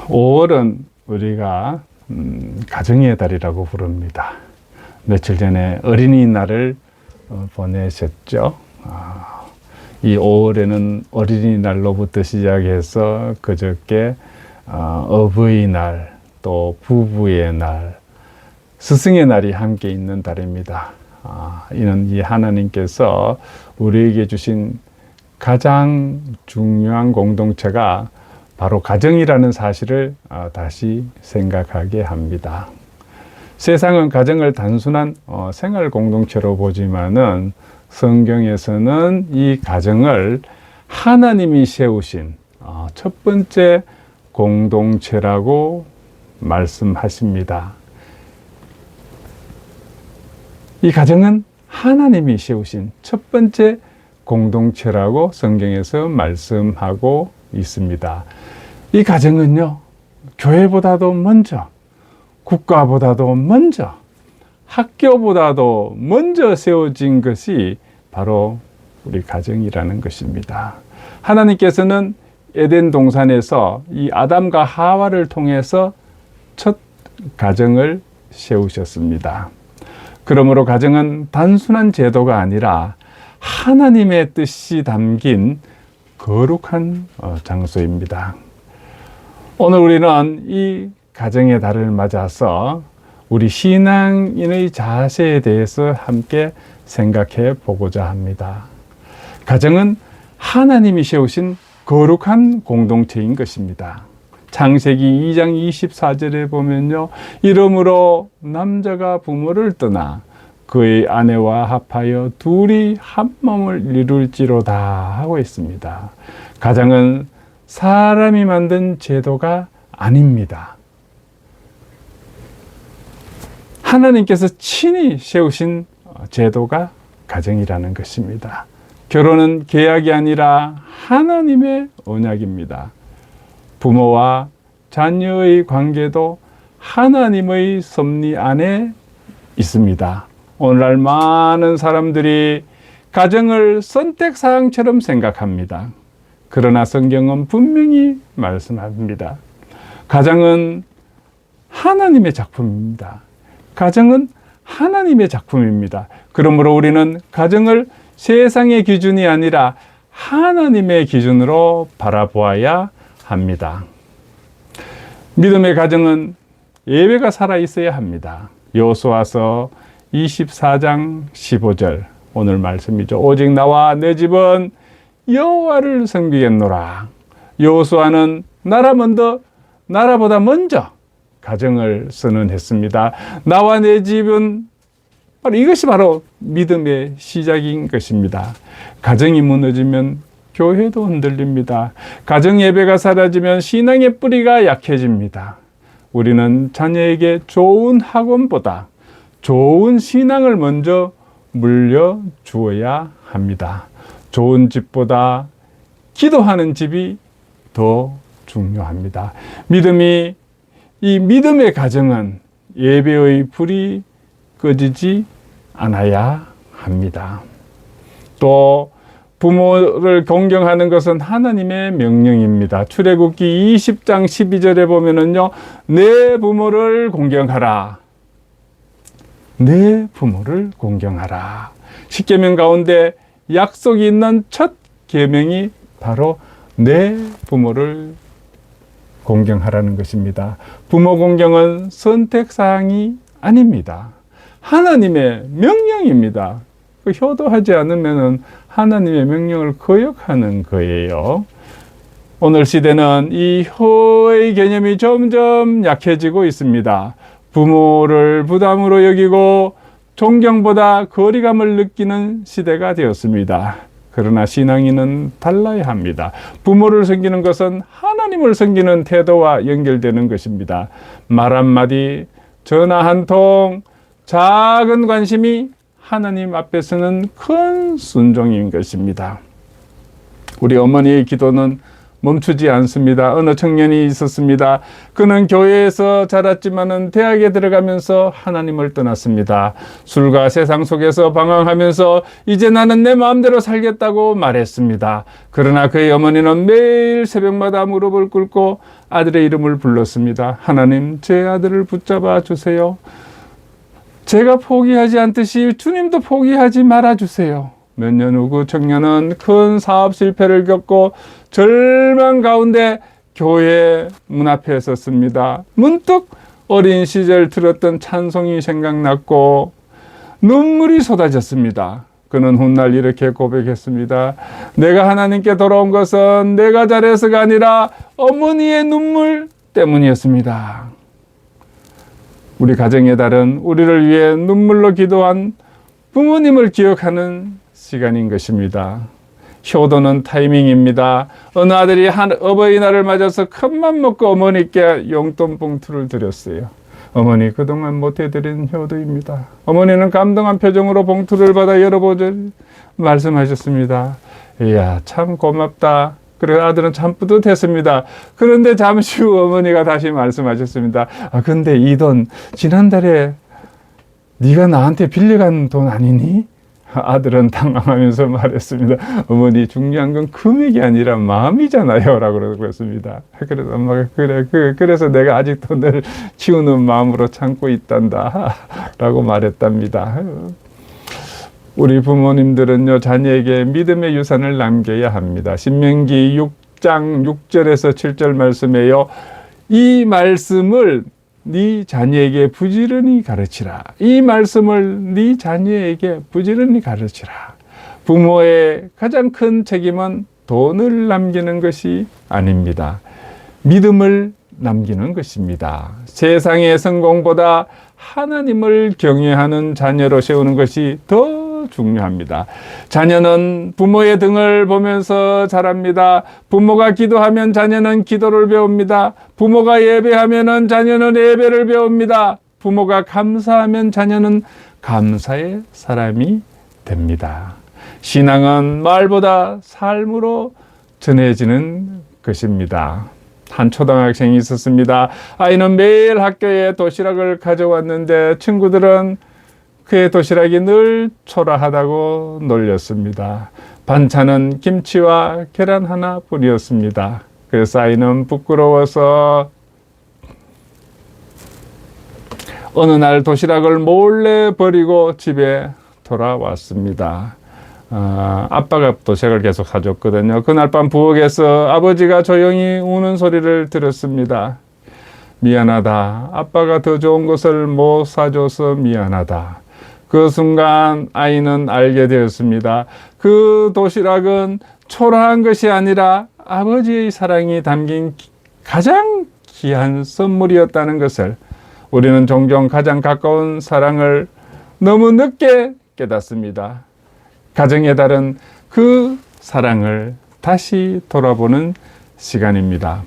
5월은 우리가 가정의 달이라고 부릅니다. 며칠 전에 어린이날을 보내셨죠. 이 5월에는 어린이날로부터 시작해서 그저께 어버이날, 또 부부의 날, 스승의 날이 함께 있는 달입니다. 이는 이 하나님께서 우리에게 주신 가장 중요한 공동체가 바로 가정이라는 사실을 다시 생각하게 합니다. 세상은 가정을 단순한 생활 공동체로 보지만은 성경에서는 이 가정을 하나님이 세우신 첫 번째 공동체라고 말씀하십니다. 이 가정은 하나님이 세우신 첫 번째 공동체라고 성경에서 말씀하고 있습니다. 이 가정은요, 교회보다도 먼저, 국가보다도 먼저, 학교보다도 먼저 세워진 것이 바로 우리 가정이라는 것입니다. 하나님께서는 에덴 동산에서 이 아담과 하와를 통해서 첫 가정을 세우셨습니다. 그러므로 가정은 단순한 제도가 아니라 하나님의 뜻이 담긴 거룩한 장소입니다. 오늘 우리는 이 가정의 달을 맞아서 우리 신앙인의 자세에 대해서 함께 생각해 보고자 합니다. 가정은 하나님이 세우신 거룩한 공동체인 것입니다. 창세기 2장 24절에 보면요, 이러므로 남자가 부모를 떠나 그의 아내와 합하여 둘이 한 몸을 이룰지로다 하고 있습니다. 가정은 사람이 만든 제도가 아닙니다. 하나님께서 친히 세우신 제도가 가정이라는 것입니다. 결혼은 계약이 아니라 하나님의 언약입니다. 부모와 자녀의 관계도 하나님의 섭리 안에 있습니다. 오늘날 많은 사람들이 가정을 선택사항처럼 생각합니다. 그러나 성경은 분명히 말씀합니다. 가정은 하나님의 작품입니다. 가정은 하나님의 작품입니다. 그러므로 우리는 가정을 세상의 기준이 아니라 하나님의 기준으로 바라보아야 합니다. 믿음의 가정은 예배가 살아있어야 합니다. 여호수아서 24장 15절 오늘 말씀이죠. 오직 나와 내 집은 여호와를 섬기겠노라. 여호수아는 나라보다 먼저 가정을 선언했습니다. 나와 내 집은 이것이 바로 믿음의 시작인 것입니다. 가정이 무너지면 교회도 흔들립니다. 가정 예배가 사라지면 신앙의 뿌리가 약해집니다. 우리는 자녀에게 좋은 학원보다 좋은 신앙을 먼저 물려주어야 합니다. 좋은 집보다 기도하는 집이 더 중요합니다. 이 믿음의 가정은 예배의 불이 꺼지지 않아야 합니다. 또 부모를 공경하는 것은 하나님의 명령입니다. 출애굽기 20장 12절에 보면은요, 내 부모를 공경하라. 내 부모를 공경하라. 십계명 가운데 약속이 있는 첫 계명이 바로 내 부모를 공경하라는 것입니다. 부모 공경은 선택사항이 아닙니다. 하나님의 명령입니다. 효도하지 않으면 하나님의 명령을 거역하는 거예요. 오늘 시대는 이 효의 개념이 점점 약해지고 있습니다. 부모를 부담으로 여기고 존경보다 거리감을 느끼는 시대가 되었습니다. 그러나 신앙인은 달라야 합니다. 부모를 섬기는 것은 하나님을 섬기는 태도와 연결되는 것입니다. 말 한마디, 전화 한 통, 작은 관심이 하나님 앞에서는 큰 순종인 것입니다. 우리 어머니의 기도는 멈추지 않습니다. 어느 청년이 있었습니다. 그는 교회에서 자랐지만은 대학에 들어가면서 하나님을 떠났습니다. 술과 세상 속에서 방황하면서 이제 나는 내 마음대로 살겠다고 말했습니다. 그러나 그의 어머니는 매일 새벽마다 무릎을 꿇고 아들의 이름을 불렀습니다. 하나님, 제 아들을 붙잡아 주세요. 제가 포기하지 않듯이 주님도 포기하지 말아 주세요. 몇 년 후 그 청년은 큰 사업 실패를 겪고 절망 가운데 교회 문 앞에 섰습니다. 문득 어린 시절 들었던 찬송이 생각났고 눈물이 쏟아졌습니다. 그는 훗날 이렇게 고백했습니다. 내가 하나님께 돌아온 것은 내가 잘해서가 아니라 어머니의 눈물 때문이었습니다. 우리 가정의 달은 우리를 위해 눈물로 기도한 부모님을 기억하는 시간인 것입니다. 효도는 타이밍입니다. 어느 아들이 어버이날을 맞아서 큰맘 먹고 어머니께 용돈 봉투를 드렸어요. 어머니, 그동안 못해드린 효도입니다. 어머니는 감동한 표정으로 봉투를 받아 열어보자 말씀하셨습니다. 이야, 참 고맙다. 그래, 아들은 참 뿌듯했습니다. 그런데 잠시 후 어머니가 다시 말씀하셨습니다. 근데 이 돈 지난달에 네가 나한테 빌려간 돈 아니니? 아들은 당황하면서 말했습니다. 어머니, 중요한 건 금액이 아니라 마음이잖아요. 라고 그랬습니다. 그래서 엄마가 그래서 내가 아직도 늘 키우는 마음으로 참고 있단다. 라고 말했답니다. 우리 부모님들은요, 자녀에게 믿음의 유산을 남겨야 합니다. 신명기 6장 6절에서 7절 말씀에요. 이 말씀을 네 자녀에게 부지런히 가르치라. 이 말씀을 네 자녀에게 부지런히 가르치라. 부모의 가장 큰 책임은 돈을 남기는 것이 아닙니다. 믿음을 남기는 것입니다. 세상의 성공보다 하나님을 경외하는 자녀로 세우는 것이 더 중요합니다. 자녀는 부모의 등을 보면서 자랍니다. 부모가 기도하면 자녀는 기도를 배웁니다. 부모가 예배하면 자녀는 예배를 배웁니다. 부모가 감사하면 자녀는 감사의 사람이 됩니다. 신앙은 말보다 삶으로 전해지는 것입니다. 한 초등학생이 있었습니다. 아이는 매일 학교에 도시락을 가져왔는데 친구들은 그의 도시락이 늘 초라하다고 놀렸습니다. 반찬은 김치와 계란 하나뿐이었습니다. 그래서 아이는 부끄러워서 어느 날 도시락을 몰래 버리고 집에 돌아왔습니다. 아빠가 도시락을 계속 사줬거든요. 그날 밤 부엌에서 아버지가 조용히 우는 소리를 들었습니다. 미안하다. 아빠가 더 좋은 것을 못 사줘서 미안하다. 그 순간 아이는 알게 되었습니다. 그 도시락은 초라한 것이 아니라 아버지의 사랑이 담긴 가장 귀한 선물이었다는 것을 우리는 종종 가장 가까운 사랑을 너무 늦게 깨닫습니다. 가정의 달은 그 사랑을 다시 돌아보는 시간입니다.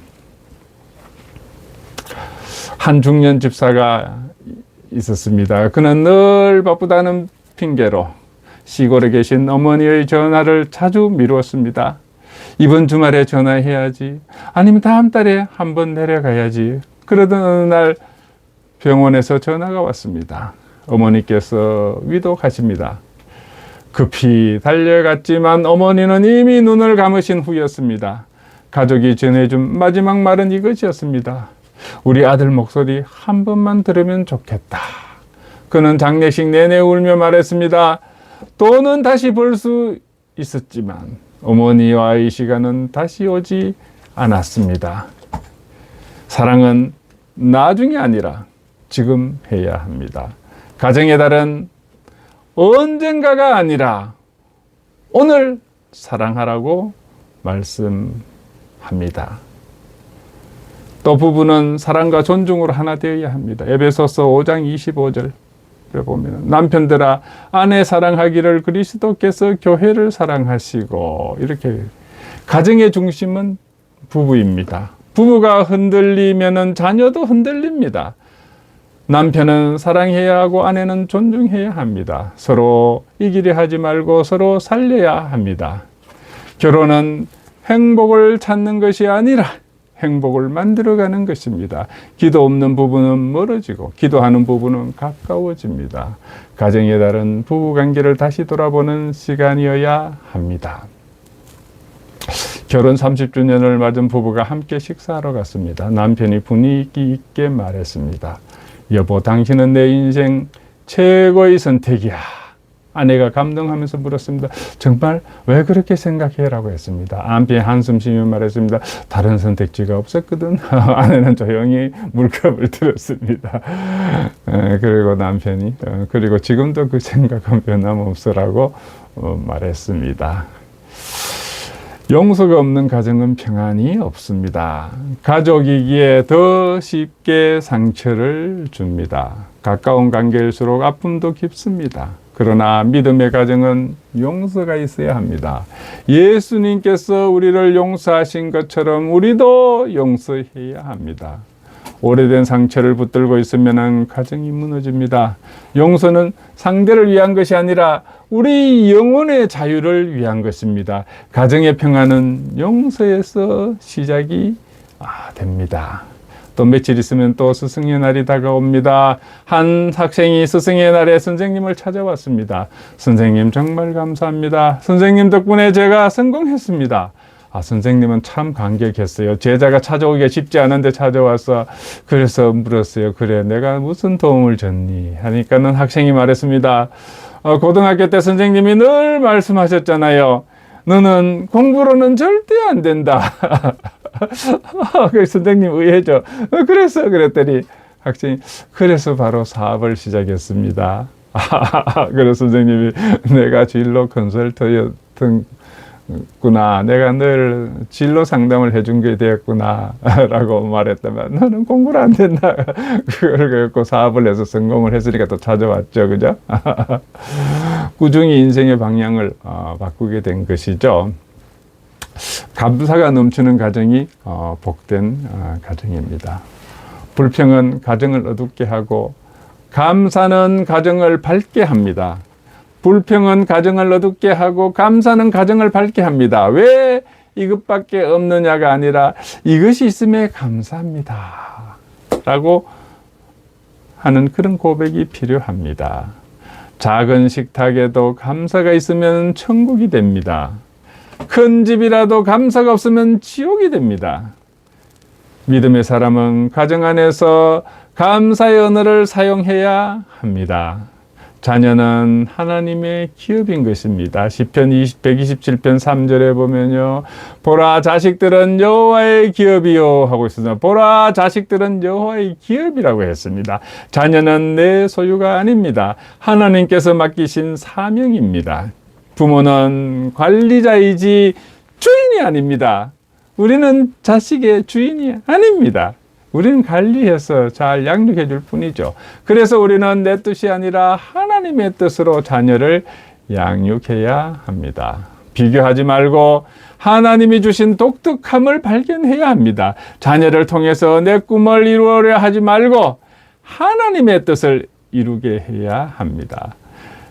한 중년 집사가 있었습니다. 그는 늘 바쁘다는 핑계로 시골에 계신 어머니의 전화를 자주 미루었습니다. 이번 주말에 전화해야지. 아니면 다음 달에 한번 내려가야지. 그러던 어느 날 병원에서 전화가 왔습니다. 어머니께서 위독하십니다. 급히 달려갔지만 어머니는 이미 눈을 감으신 후였습니다. 가족이 전해준 마지막 말은 이것이었습니다. 우리 아들 목소리 한 번만 들으면 좋겠다. 그는 장례식 내내 울며 말했습니다. 돈은 다시 벌 수 있었지만 어머니와의 시간은 다시 오지 않았습니다. 사랑은 나중이 아니라 지금 해야 합니다. 가정의 달은 언젠가가 아니라 오늘 사랑하라고 말씀합니다. 또 부부는 사랑과 존중으로 하나 되어야 합니다. 에베소서 5장 25절에 보면 남편들아 아내 사랑하기를 그리스도께서 교회를 사랑하시고 이렇게 가정의 중심은 부부입니다. 부부가 흔들리면 자녀도 흔들립니다. 남편은 사랑해야 하고 아내는 존중해야 합니다. 서로 이기려 하지 말고 서로 살려야 합니다. 결혼은 행복을 찾는 것이 아니라 행복을 만들어가는 것입니다. 기도 없는 부부는 멀어지고 기도하는 부부는 가까워집니다. 가정에 따른 부부관계를 다시 돌아보는 시간이어야 합니다. 결혼 30주년을 맞은 부부가 함께 식사하러 갔습니다. 남편이 분위기 있게 말했습니다. 여보, 당신은 내 인생 최고의 선택이야. 아내가 감동하면서 물었습니다. 정말 왜 그렇게 생각해? 라고 했습니다. 남편이 한숨 쉬며 말했습니다. 다른 선택지가 없었거든. 아내는 조용히 물컵을 들었습니다. 그리고 남편이 그리고 지금도 그 생각은 변함없으라고 말했습니다. 용서가 없는 가정은 평안이 없습니다. 가족이기에 더 쉽게 상처를 줍니다. 가까운 관계일수록 아픔도 깊습니다. 그러나 믿음의 가정은 용서가 있어야 합니다. 예수님께서 우리를 용서하신 것처럼 우리도 용서해야 합니다. 오래된 상처를 붙들고 있으면 가정이 무너집니다. 용서는 상대를 위한 것이 아니라 우리 영혼의 자유를 위한 것입니다. 가정의 평안은 용서에서 시작이 됩니다. 또 며칠 있으면 또 스승의 날이 다가옵니다. 한 학생이 스승의 날에 선생님을 찾아왔습니다. 선생님 정말 감사합니다. 선생님 덕분에 제가 성공했습니다. 선생님은 참 감격했어요. 제자가 찾아오기가 쉽지 않은데 찾아와서 그래서 물었어요. 그래, 내가 무슨 도움을 줬니? 하니까는 학생이 말했습니다. 고등학교 때 선생님이 늘 말씀하셨잖아요. 너는 공부로는 절대 안 된다. 그 선생님 의외죠. 그래서 그랬더니 학생이 그래서 바로 사업을 시작했습니다. 그래서 선생님이 내가 진로 컨설턴트였던 구나. 내가 늘 진로 상담을 해준 게 되었구나. 라고 말했다면, 너는 공부를 안 된다. 그걸 갖고 사업을 해서 성공을 했으니까 또 찾아왔죠. 그죠? 꾸준히 인생의 방향을 바꾸게 된 것이죠. 감사가 넘치는 가정이 복된 가정입니다. 불평은 가정을 어둡게 하고, 감사는 가정을 밝게 합니다. 불평은 가정을 어둡게 하고 감사는 가정을 밝게 합니다. 왜 이것밖에 없느냐가 아니라 이것이 있음에 감사합니다. 라고 하는 그런 고백이 필요합니다. 작은 식탁에도 감사가 있으면 천국이 됩니다. 큰 집이라도 감사가 없으면 지옥이 됩니다. 믿음의 사람은 가정 안에서 감사의 언어를 사용해야 합니다. 자녀는 하나님의 기업인 것입니다. 시편 127편 3절에 보면요. 보라 자식들은 여호와의 기업이요 하고 있습니다. 보라 자식들은 여호와의 기업이라고 했습니다. 자녀는 내 소유가 아닙니다. 하나님께서 맡기신 사명입니다. 부모는 관리자이지 주인이 아닙니다. 우리는 자식의 주인이 아닙니다. 우리는 관리해서 잘 양육해 줄 뿐이죠. 그래서 우리는 내 뜻이 아니라 하나님의 뜻으로 자녀를 양육해야 합니다. 비교하지 말고 하나님이 주신 독특함을 발견해야 합니다. 자녀를 통해서 내 꿈을 이루어야 하지 말고 하나님의 뜻을 이루게 해야 합니다.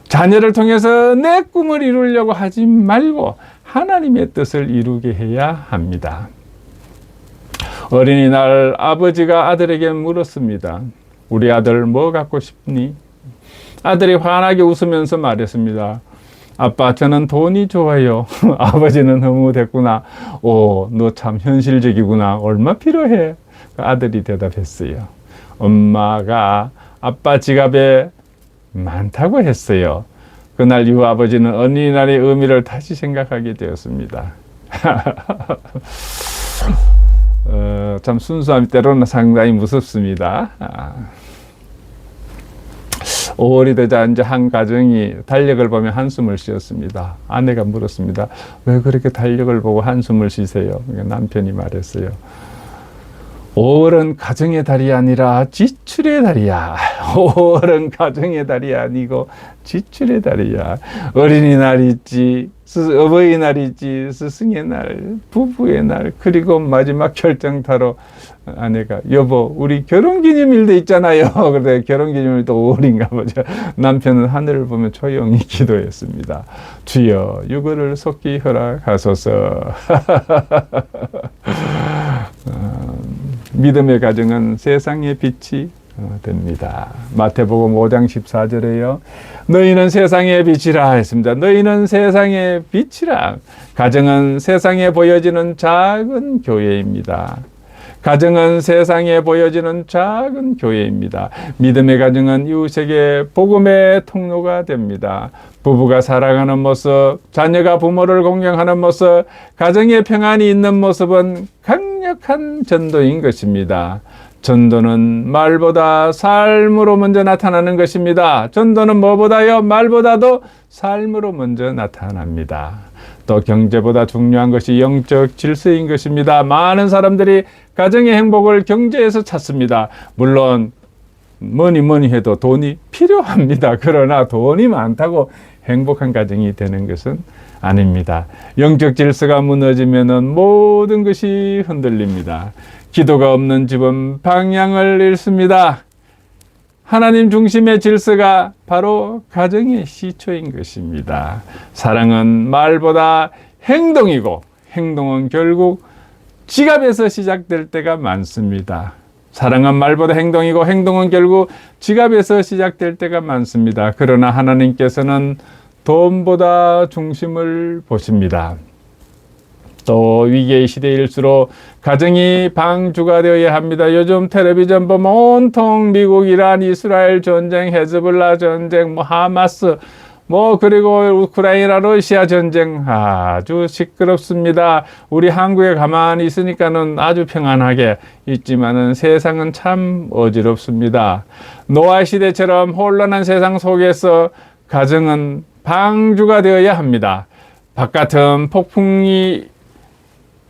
자녀를 통해서 내 꿈을 이루려고 하지 말고 하나님의 뜻을 이루게 해야 합니다. 어린이날 아버지가 아들에게 물었습니다. 우리 아들 뭐 갖고 싶니? 아들이 환하게 웃으면서 말했습니다. 아빠, 저는 돈이 좋아요. 아버지는 허무됐구나. 오, 너 참 현실적이구나. 얼마 필요해? 아들이 대답했어요. 엄마가 아빠 지갑에 많다고 했어요. 그날 이후 아버지는 어린이날의 의미를 다시 생각하게 되었습니다. 참 순수함이 때로는 상당히 무섭습니다. 5월이 되자 이제 한 가정이 달력을 보며 한숨을 쉬었습니다. 아내가 물었습니다. 왜 그렇게 달력을 보고 한숨을 쉬세요? 남편이 말했어요. 5월은 가정의 달이 아니라 지출의 달이야. 5월은 가정의 달이 아니고 지출의 달이야. 어린이날 있지, 어버이날이지, 스승의 날, 부부의 날, 그리고 마지막 결정타로 아내가 여보 우리 결혼기념일도 있잖아요. 그래 결혼기념일도 5월인가 보죠. 남편은 하늘을 보며 조용히 기도했습니다. 주여 육아를 속히 허락하소서. 믿음의 가정은 세상의 빛이 됩니다. 마태복음 5장 14절에요. 너희는 세상의 빛이라 했습니다. 너희는 세상의 빛이라. 가정은 세상에 보여지는 작은 교회입니다. 가정은 세상에 보여지는 작은 교회입니다. 믿음의 가정은 이웃에게 복음의 통로가 됩니다. 부부가 살아가는 모습, 자녀가 부모를 공경하는 모습, 가정에 평안이 있는 모습은 강력한 전도인 것입니다. 전도는 말보다 삶으로 먼저 나타나는 것입니다. 전도는 뭐보다요? 말보다도 삶으로 먼저 나타납니다. 또 경제보다 중요한 것이 영적 질서인 것입니다. 많은 사람들이 가정의 행복을 경제에서 찾습니다. 물론 뭐니 해도 돈이 필요합니다. 그러나 돈이 많다고 행복한 가정이 되는 것은 아닙니다. 영적 질서가 무너지면 모든 것이 흔들립니다. 기도가 없는 집은 방향을 잃습니다. 하나님 중심의 질서가 바로 가정의 시초인 것입니다. 사랑은 말보다 행동이고 행동은 결국 지갑에서 시작될 때가 많습니다. 사랑은 말보다 행동이고 행동은 결국 지갑에서 시작될 때가 많습니다. 그러나 하나님께서는 돈보다 중심을 보십니다. 또 위기의 시대일수록 가정이 방주가 되어야 합니다. 요즘 텔레비전 보면 온통 미국, 이란, 이스라엘 전쟁, 헤즈볼라 전쟁, 하마스, 그리고 우크라이나, 러시아 전쟁 아주 시끄럽습니다. 우리 한국에 가만히 있으니까는 아주 평안하게 있지만은 세상은 참 어지럽습니다. 노아 시대처럼 혼란한 세상 속에서 가정은 방주가 되어야 합니다. 바깥은 폭풍이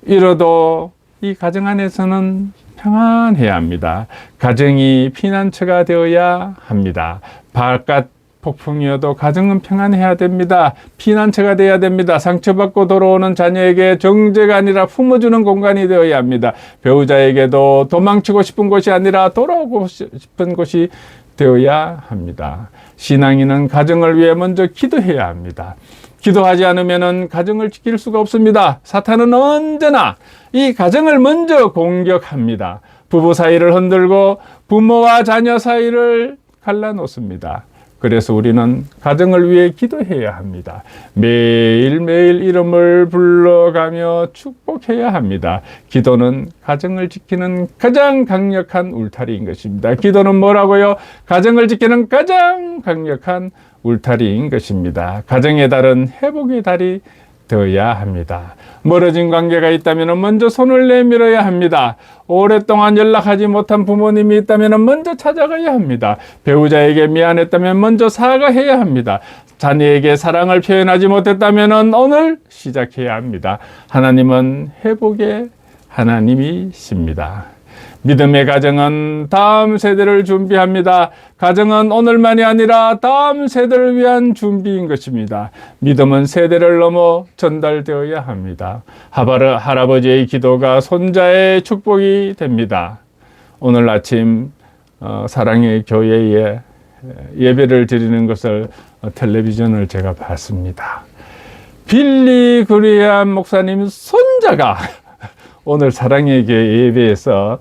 이뤄도 이 가정 안에서는 평안해야 합니다. 가정이 피난처가 되어야 합니다. 바깥 폭풍이어도 가정은 평안해야 됩니다. 피난처가 되어야 됩니다. 상처받고 돌아오는 자녀에게 정죄가 아니라 품어주는 공간이 되어야 합니다. 배우자에게도 도망치고 싶은 곳이 아니라 돌아오고 싶은 곳이 되어야 합니다. 신앙인은 가정을 위해 먼저 기도해야 합니다. 기도하지 않으면 가정을 지킬 수가 없습니다. 사탄은 언제나 이 가정을 먼저 공격합니다. 부부 사이를 흔들고 부모와 자녀 사이를 갈라놓습니다. 그래서 우리는 가정을 위해 기도해야 합니다. 매일매일 이름을 불러가며 축복해야 합니다. 기도는 가정을 지키는 가장 강력한 울타리인 것입니다. 기도는 뭐라고요? 가정을 지키는 가장 강력한 울타리인 것입니다. 가정의 달은 회복의 달이 되어야 합니다. 멀어진 관계가 있다면 먼저 손을 내밀어야 합니다. 오랫동안 연락하지 못한 부모님이 있다면 먼저 찾아가야 합니다. 배우자에게 미안했다면 먼저 사과해야 합니다. 자녀에게 사랑을 표현하지 못했다면 오늘 시작해야 합니다. 하나님은 회복의 하나님이십니다. 믿음의 가정은 다음 세대를 준비합니다. 가정은 오늘만이 아니라 다음 세대를 위한 준비인 것입니다. 믿음은 세대를 넘어 전달되어야 합니다. 할아버지의 기도가 손자의 축복이 됩니다. 오늘 아침 사랑의 교회에 예배를 드리는 것을 텔레비전을 제가 봤습니다. 빌리 그레이엄 목사님 손자가 오늘 사랑의 교회 예배에서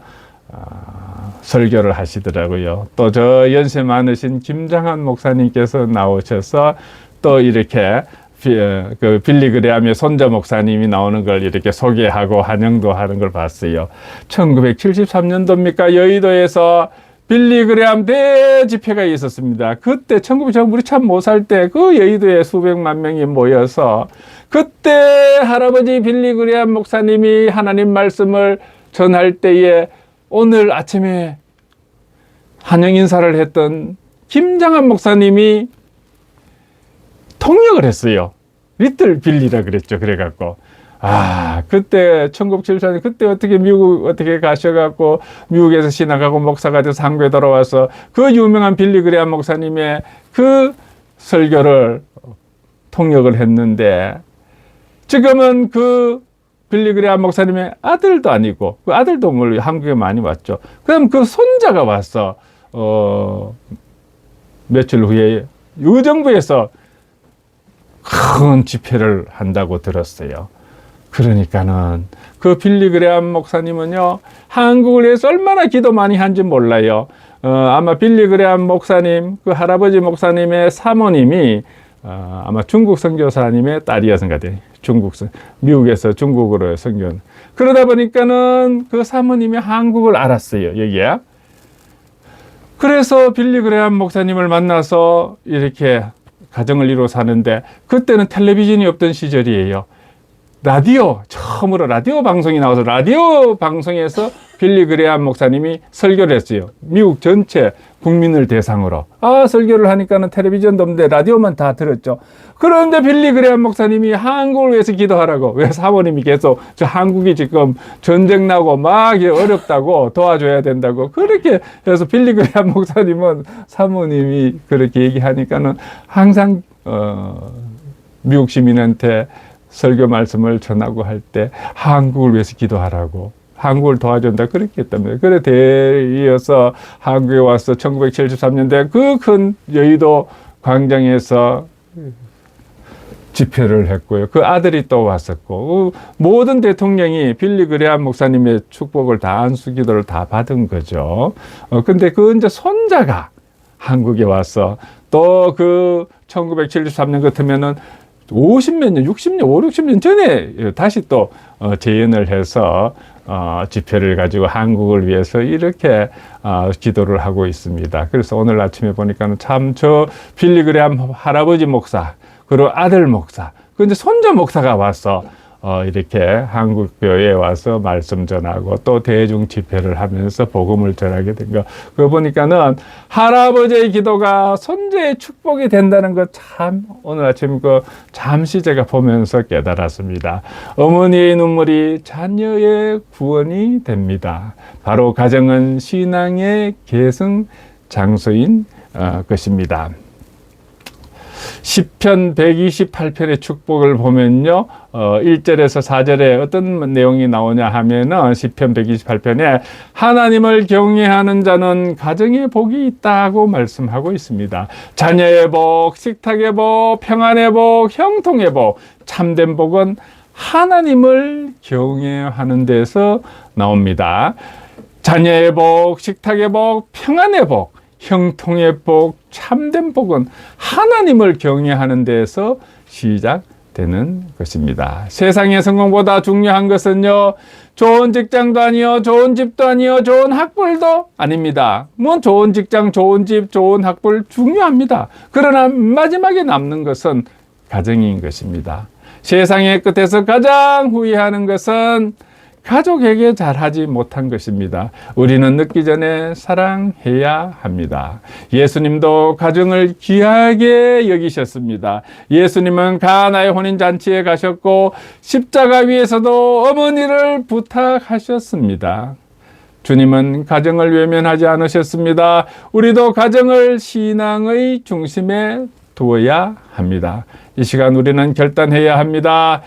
설교를 하시더라고요. 또 저 연세 많으신 김장한 목사님께서 나오셔서 또 이렇게 그 빌리 그레이엄의 손자 목사님이 나오는 걸 이렇게 소개하고 환영도 하는 걸 봤어요. 1973년도입니까? 여의도에서 빌리 그레이엄 대집회가 있었습니다. 그때 1900 우리 참 못 살 때 그 여의도에 수백만 명이 모여서 그때 할아버지 빌리 그레이엄 목사님이 하나님 말씀을 전할 때에 오늘 아침에 환영 인사를 했던 김장한 목사님이 통역을 했어요. 리틀 빌리라 그랬죠. 그래갖고 그때 1974년 그때 어떻게 미국 어떻게 가셔갖고 미국에서 신학하고 목사가 돼서 한국에 돌아와서 그 유명한 빌리 그레이엄 목사님의 그 설교를 통역을 했는데 지금은 그 빌리 그레이엄 목사님의 아들도 아니고 그 아들도 물론 한국에 많이 왔죠. 그럼 그 손자가 와서 며칠 후에 의정부에서 큰 집회를 한다고 들었어요. 그러니까는 그 빌리 그레이엄 목사님은요 한국을 위해서 얼마나 기도 많이 한지 몰라요. 아마 빌리 그레이엄 목사님 그 할아버지 목사님의 사모님이 아마 중국 선교사님의 딸이었던 것 같아요. 미국에서 중국으로 선교한. 그러다 보니까는 그 사모님이 한국을 알았어요. 여기에. 그래서 빌리 그레이엄 목사님을 만나서 이렇게 가정을 이루어 사는데 그때는 텔레비전이 없던 시절이에요. 처음으로 라디오 방송이 나와서 라디오 방송에서 빌리 그레이엄 목사님이 설교를 했어요. 미국 전체 국민을 대상으로. 설교를 하니까는 텔레비전도 없는데 라디오만 다 들었죠. 그런데 빌리 그레이엄 목사님이 한국을 위해서 기도하라고. 왜 사모님이 계속 저 한국이 지금 전쟁 나고 막 어렵다고 도와줘야 된다고. 그렇게 해서 빌리 그레이엄 목사님은 사모님이 그렇게 얘기하니까는 항상, 미국 시민한테 설교 말씀을 전하고 할 때 한국을 위해서 기도하라고 한국을 도와준다 그렇게 했답니다. 그래 대이어서 한국에 와서 1973년대 그 큰 여의도 광장에서 집회를 했고요. 그 아들이 또 왔었고 모든 대통령이 빌리 그레이엄 목사님의 축복을 다 안수기도를 다 받은 거죠. 근데 그 이제 손자가 한국에 와서 또 그 1973년 같으면은 50몇 년, 60년, 60년 전에 다시 또 재연을 해서 집회를 가지고 한국을 위해서 이렇게 기도를 하고 있습니다. 그래서 오늘 아침에 보니까는 참 저 빌리 그레이엄 할아버지 목사 그리고 아들 목사 그 이제 손자 목사가 와서 이렇게 한국교회에 와서 말씀 전하고 또 대중 집회를 하면서 복음을 전하게 된 거. 그거 보니까는 할아버지의 기도가 손자의 축복이 된다는 거 참 오늘 아침 잠시 제가 보면서 깨달았습니다. 어머니의 눈물이 자녀의 구원이 됩니다. 바로 가정은 신앙의 계승 장소인 것입니다. 시편 128편의 축복을 보면요. 1절에서 4절에 어떤 내용이 나오냐 하면은 시편 128편에 하나님을 경외하는 자는 가정에 복이 있다고 말씀하고 있습니다. 자녀의 복, 식탁의 복, 평안의 복, 형통의 복, 참된 복은 하나님을 경외하는 데서 나옵니다. 자녀의 복, 식탁의 복, 평안의 복, 형통의 복, 참된 복은 하나님을 경외하는 데에서 시작되는 것입니다. 세상의 성공보다 중요한 것은요, 좋은 직장도 아니요, 좋은 집도 아니요, 좋은 학벌도 아닙니다. 뭐 좋은 직장, 좋은 집, 좋은 학벌 중요합니다. 그러나 마지막에 남는 것은 가정인 것입니다. 세상의 끝에서 가장 후회하는 것은 가족에게 잘하지 못한 것입니다. 우리는 늦기 전에 사랑해야 합니다. 예수님도 가정을 귀하게 여기셨습니다. 예수님은 가나의 혼인잔치에 가셨고 십자가 위에서도 어머니를 부탁하셨습니다. 주님은 가정을 외면하지 않으셨습니다. 우리도 가정을 신앙의 중심에 두어야 합니다. 이 시간 우리는 결단해야 합니다.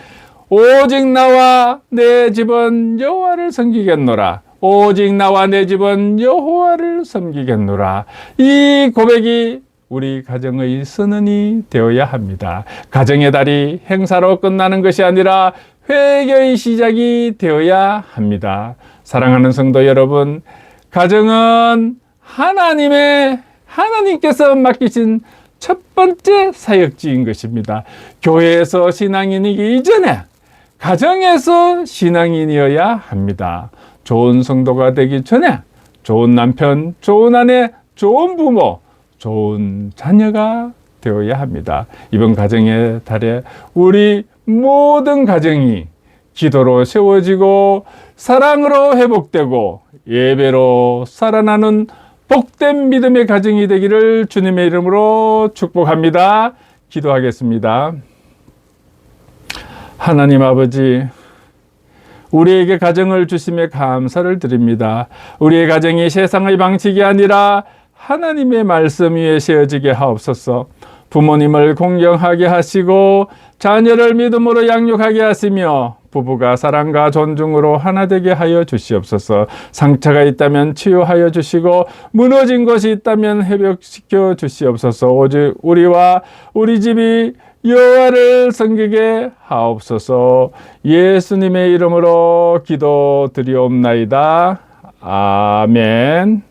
오직 나와 내 집은 여호와를 섬기겠노라. 오직 나와 내 집은 여호와를 섬기겠노라. 이 고백이 우리 가정의 선언이 되어야 합니다. 가정의 달이 행사로 끝나는 것이 아니라 회개의 시작이 되어야 합니다. 사랑하는 성도 여러분, 가정은 하나님께서 맡기신 첫 번째 사역지인 것입니다. 교회에서 신앙인이기 이전에 가정에서 신앙인이어야 합니다. 좋은 성도가 되기 전에 좋은 남편, 좋은 아내, 좋은 부모, 좋은 자녀가 되어야 합니다. 이번 가정의 달에 우리 모든 가정이 기도로 세워지고 사랑으로 회복되고 예배로 살아나는 복된 믿음의 가정이 되기를 주님의 이름으로 축복합니다. 기도하겠습니다. 하나님 아버지, 우리에게 가정을 주심에 감사를 드립니다. 우리의 가정이 세상의 방식이 아니라 하나님의 말씀 위에 세워지게 하옵소서. 부모님을 공경하게 하시고 자녀를 믿음으로 양육하게 하시며 부부가 사랑과 존중으로 하나 되게 하여 주시옵소서. 상처가 있다면 치유하여 주시고 무너진 것이 있다면 회복시켜 주시옵소서. 오직 우리와 우리 집이 여호와를 섬기게 하옵소서. 예수님의 이름으로 기도드리옵나이다. 아멘.